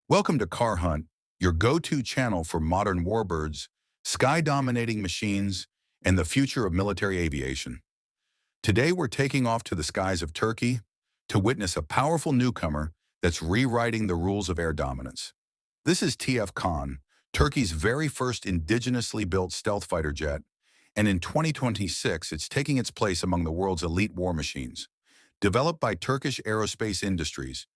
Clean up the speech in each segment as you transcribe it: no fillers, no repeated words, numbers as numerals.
Welcome to CarHunt, your go-to channel for modern warbirds, sky-dominating machines, and the future of military aviation. Today we're taking off to the skies of Turkey to witness a powerful newcomer that's rewriting the rules of air dominance. This is TF Kaan, Turkey's very first indigenously built stealth fighter jet, and in 2026 it's taking its place among the world's elite war machines. Developed by Turkish Aerospace Industries,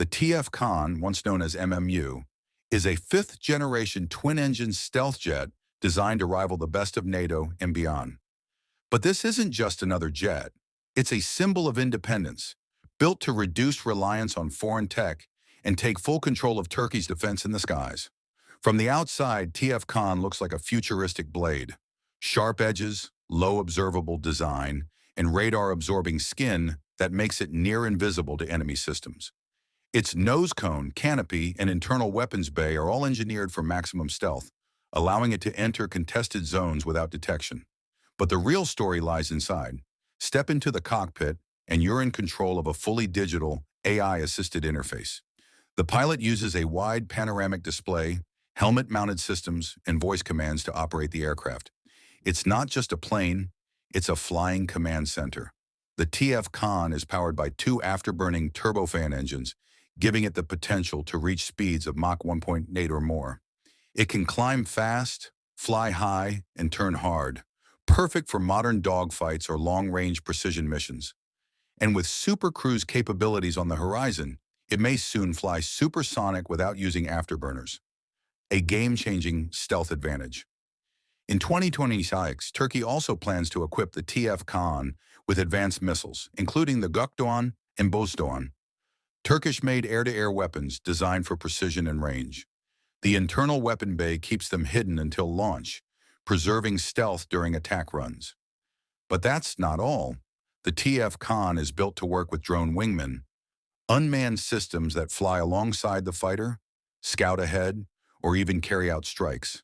the TF Kaan, once known as MMU, is a fifth-generation twin-engine stealth jet designed to rival the best of NATO and beyond. But this isn't just another jet. It's a symbol of independence, built to reduce reliance on foreign tech and take full control of Turkey's defense in the skies. From the outside, TF Kaan looks like a futuristic blade. Sharp edges, low observable design, and radar-absorbing skin that makes it near invisible to enemy systems. Its nose cone, canopy, and internal weapons bay are all engineered for maximum stealth, allowing it to enter contested zones without detection. But the real story lies inside. Step into the cockpit, and you're in control of a fully digital, AI-assisted interface. The pilot uses a wide panoramic display, helmet-mounted systems, and voice commands to operate the aircraft. It's not just a plane, it's a flying command center. The TF Kaan is powered by two afterburning turbofan engines, giving it the potential to reach speeds of Mach 1.8 or more. It can climb fast, fly high, and turn hard, perfect for modern dogfights or long-range precision missions. And with super cruise capabilities on the horizon, it may soon fly supersonic without using afterburners. A game-changing stealth advantage. In 2026, Turkey also plans to equip the TF Kaan with advanced missiles, including the Gökdoğan and Bozdoğan, Turkish-made air-to-air weapons designed for precision and range. The internal weapon bay keeps them hidden until launch, preserving stealth during attack runs. But that's not all. The TF Kaan is built to work with drone wingmen, unmanned systems that fly alongside the fighter, scout ahead, or even carry out strikes.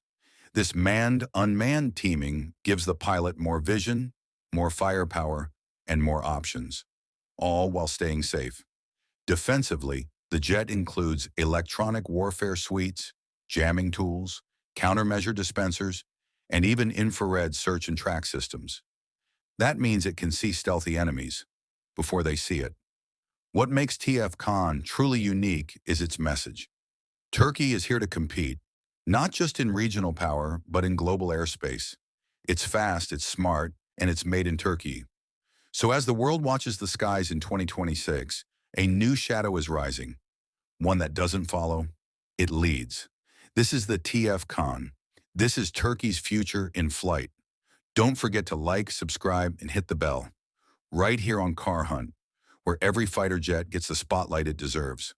This manned-unmanned teaming gives the pilot more vision, more firepower, and more options, all while staying safe. Defensively, the jet includes electronic warfare suites, jamming tools, countermeasure dispensers, and even infrared search and track systems. That means it can see stealthy enemies before they see it. What makes TF Kaan truly unique is its message. Turkey is here to compete, not just in regional power, but in global airspace. It's fast, it's smart, and it's made in Turkey. So as the world watches the skies in 2026, a new shadow is rising. One that doesn't follow, it leads. This is the TF Kaan. This is Turkey's future in flight. Don't forget to like, subscribe, and hit the bell. Right here on CarHunt, where every fighter jet gets the spotlight it deserves.